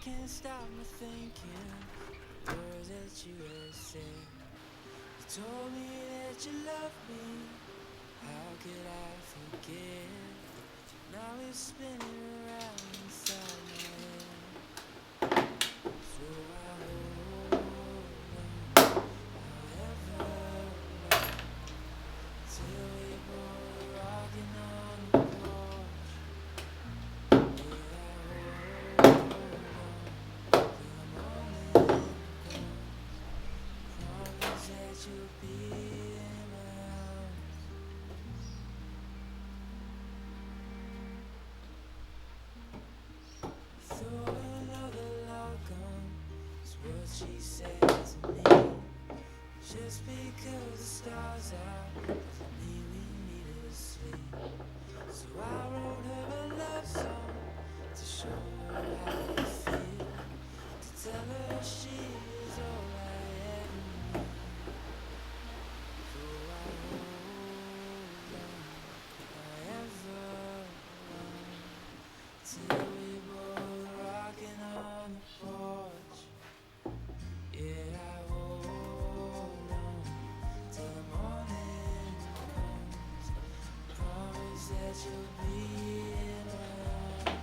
can't stop me thinking the words that you have said. You told me that you love me. How could I forget? Now it's spinning around inside my head. So I hold on, however long, till we both rocking on the porch. Yeah, I hold on till the morning comes. Promise that you'll be in my arms. Throw another log on, is what she said to me. Just because the stars out doesn't mean we need to sleep. So I wrote her a love song to show her how I feel, to tell her she is all I ever need. So I hold on, however long, till we both rocking on the porch. Yeah, I hold on till the morning comes. Promise that you'll be in my arms.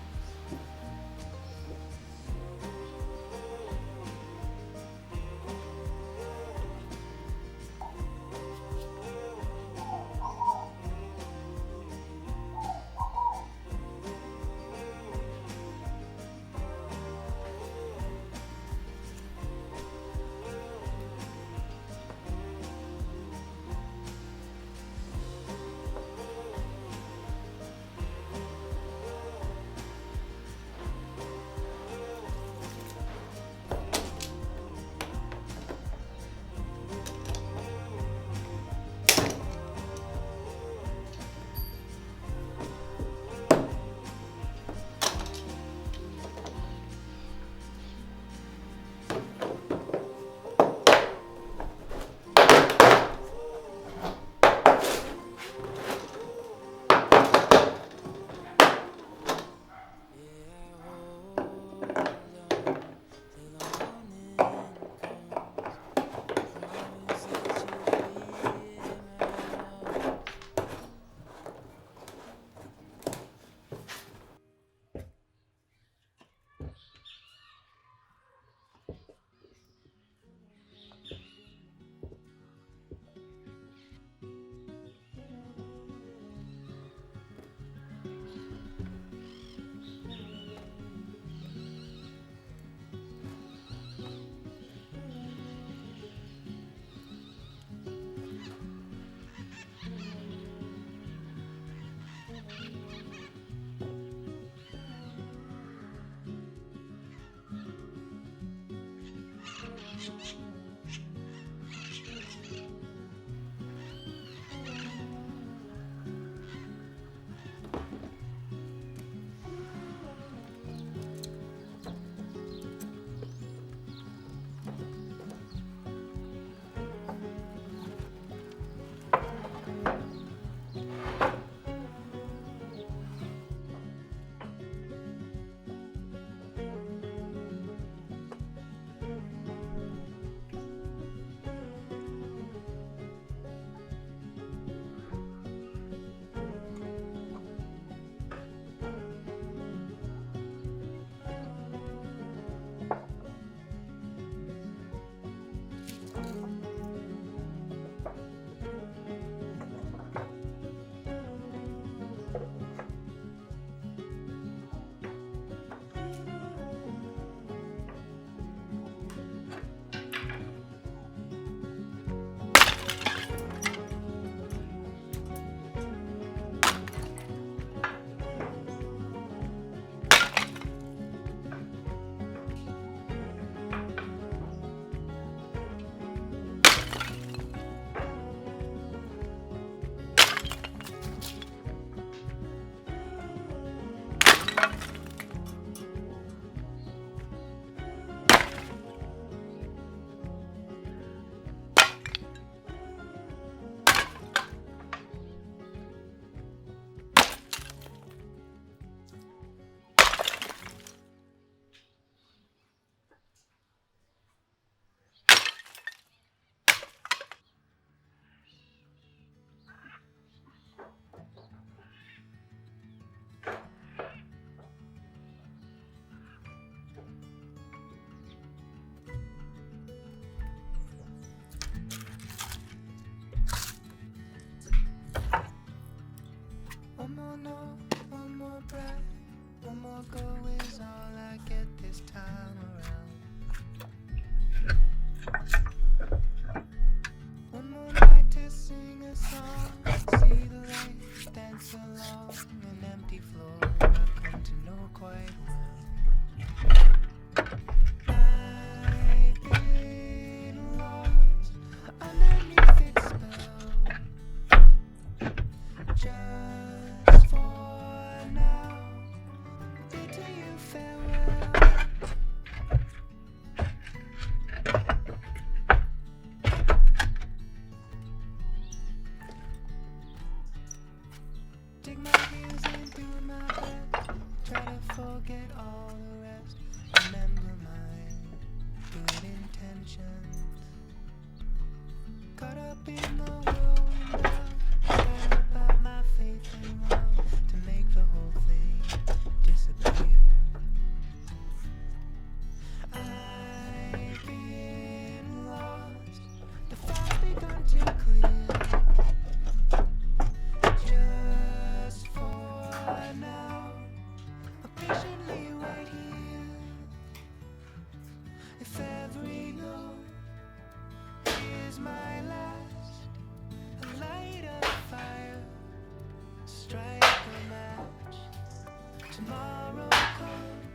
Tomorrow comes,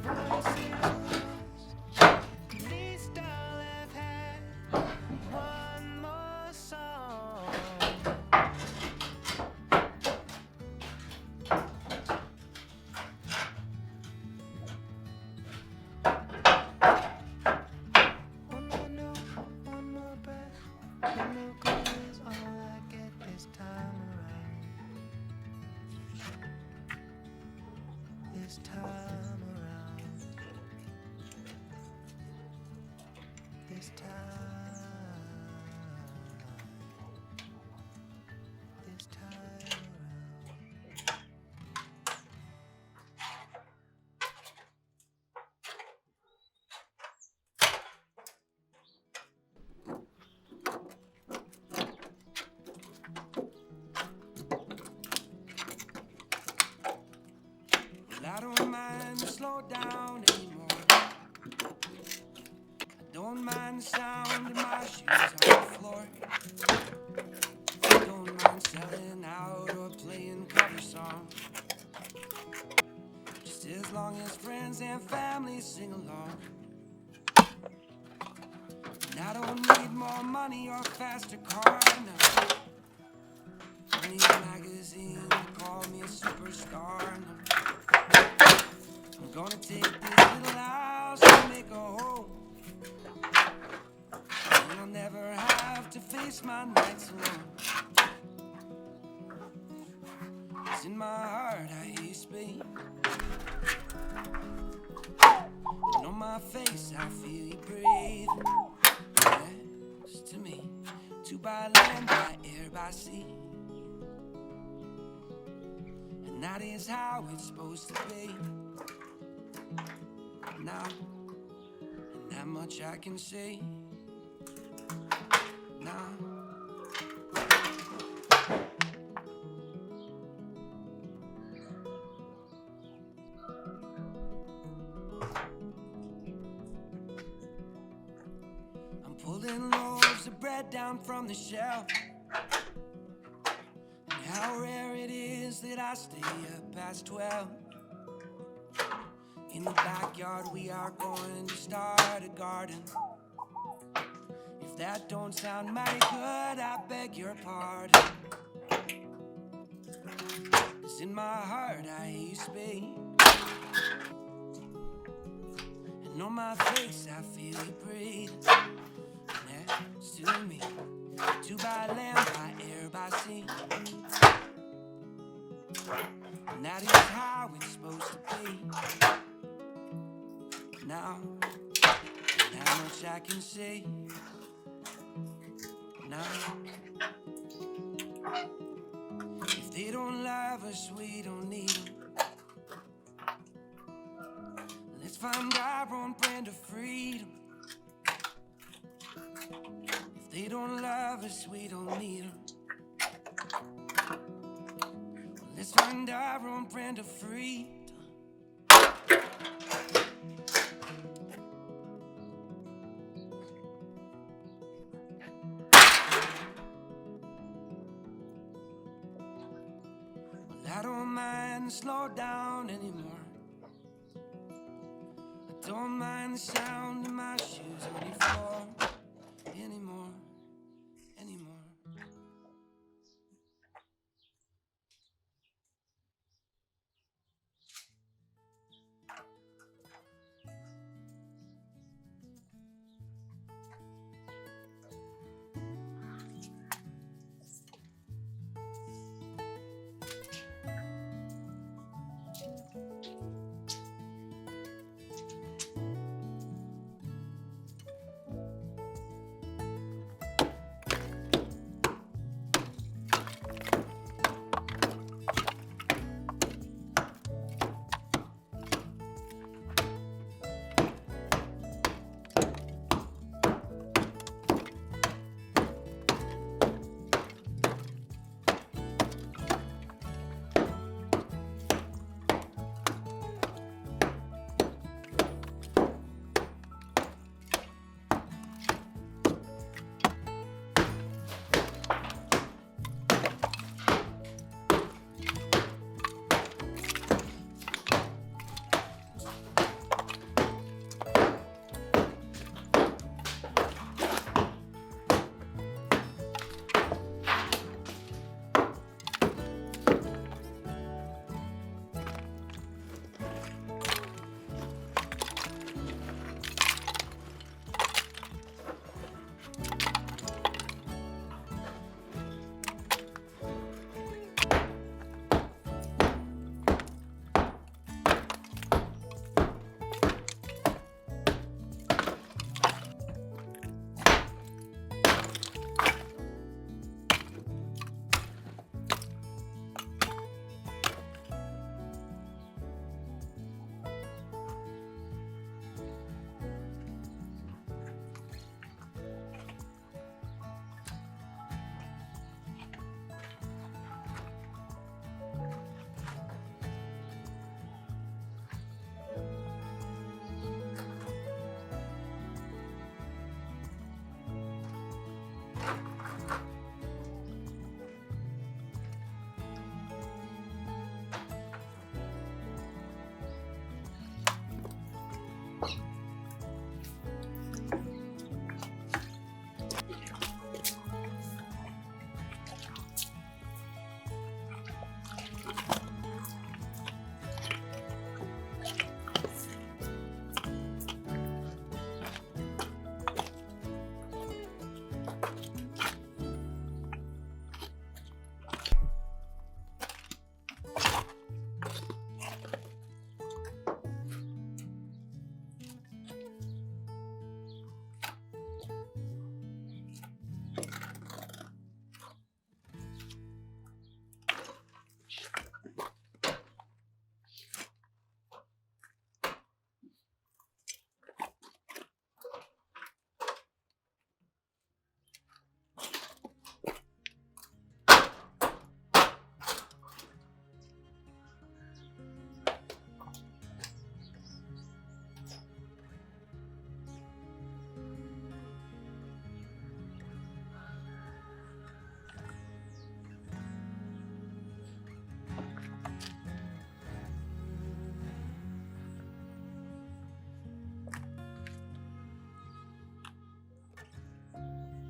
voices lost. At least I'll have had one more song. One more note, one more breath, one more call is all I get this time around. This time around. This time. This time around. Well, I don't mind to slow down anymore. I don't mind the sound of my shoes on the floor. I don't mind selling out or playing cover songs. Just as long as friends and family sing along. And I don't need more money or faster car, no. I need a magazine to call me a superstar, no. I'm gonna take this little house and make a home. And I'll never have to face my nights alone. 'Cause in my heart I hate Spain. And on my face I feel you breathe. Next to me, to by land, by air, by sea. And that is how it's supposed to be. Now, and that much I can say. Now, I'm pulling loaves of bread down from the shelf. And how rare it is that I stay up past 12. In the backyard we are going to start a garden. If that don't sound mighty good, I beg your pardon. 'Cause in my heart I hate Spain. And on my face I feel you breathe. Next to me, to by land, by air, by sea. And that is how it's supposed to be. Now, that much I can say. Now, if they don't love us, we don't need them. Let's find our own brand of freedom. If they don't love us, we don't need them. Let's find our own brand of freedom. Well, I don't mind to slow down anymore. I don't mind the sound of my shoes on the floor anymore, anymore.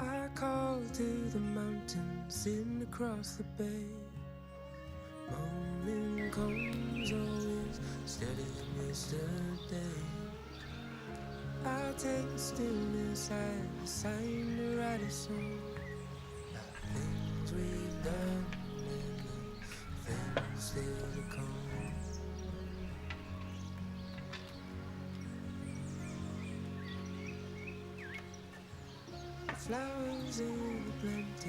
I call to the mountains sitting across the bay. Morning comes always steady than yesterday. I'll take the stillness as a sign to write a song. Things we've done and the things still to come. Flowers in the plantation.